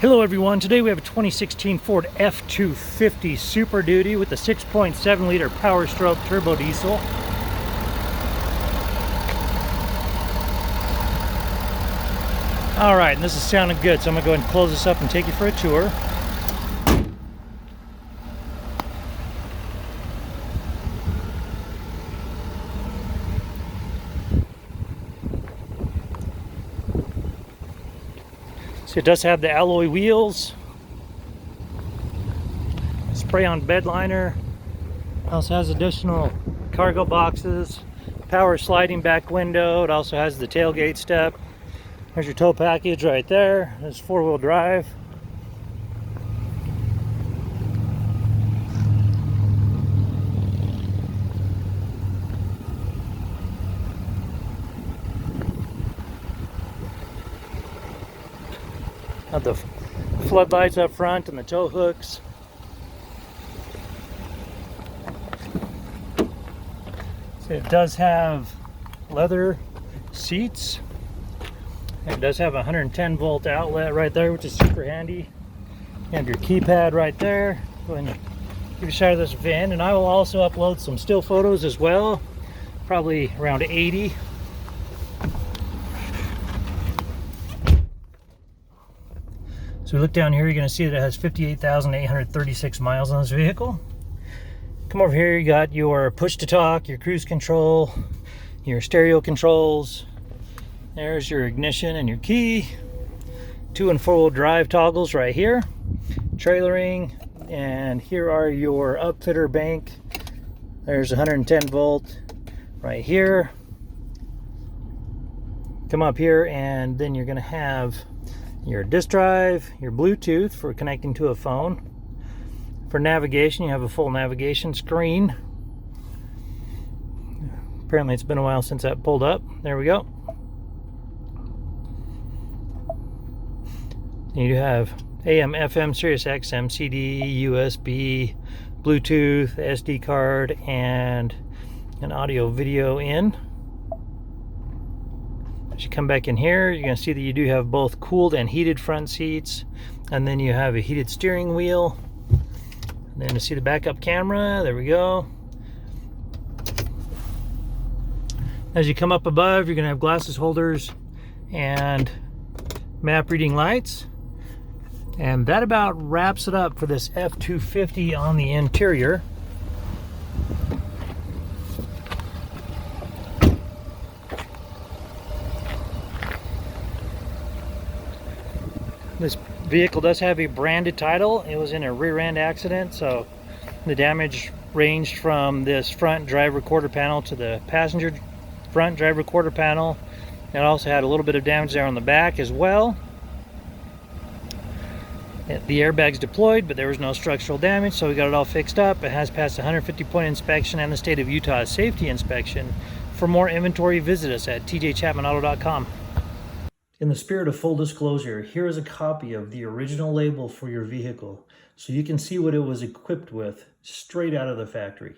Hello everyone, today we have a 2016 Ford F-250 Super Duty with the 6.7 liter Powerstroke Turbo Diesel. Alright, and this is sounding good, so I'm going to go ahead and close this up and take you for a tour. So it does have the alloy wheels, spray-on Bedliner. Also has additional cargo boxes, power sliding back window. It also has the tailgate step. There's your tow package right there. There's four-wheel drive. Have the floodlights up front and the tow hooks. So it does have leather seats. It does have a 110 volt outlet right there, which is super handy. You have your keypad right there. Go ahead and give a shot of this VIN, and I will also upload some still photos as well, probably around 80. So we look down here, you're going to see that it has 58,836 miles on this vehicle. Come over here, you got your push to talk, your cruise control, your stereo controls. There's your ignition and your key. 2- and 4-wheel drive toggles right here. Trailering, and here are your upfitter bank. There's 110 volt right here. Come up here, and then you're going to have your disk drive, your Bluetooth for connecting to a phone. For navigation, you have a full navigation screen. Apparently it's been a while since that pulled up. There we go. You have AM, FM, Sirius XM, CD, USB, Bluetooth, SD card, and an audio video in. As you come back in here, you're going to see that you do have both cooled and heated front seats, and then you have a heated steering wheel. And then to see the backup camera, there we go. As you come up above, you're going to have glasses holders and map reading lights. And that about wraps it up for this F-250 on the interior. This vehicle does have a branded title. It was in a rear end accident, so the damage ranged from this front driver quarter panel to the passenger front driver quarter panel. It also had a little bit of damage there on the back as well. The airbags deployed, but there was no structural damage, so we got it all fixed up. It has passed a 150-point inspection and the state of Utah safety inspection. For more inventory, visit us at tjchapmanauto.com. In the spirit of full disclosure, here is a copy of the original label for your vehicle, so you can see what it was equipped with straight out of the factory.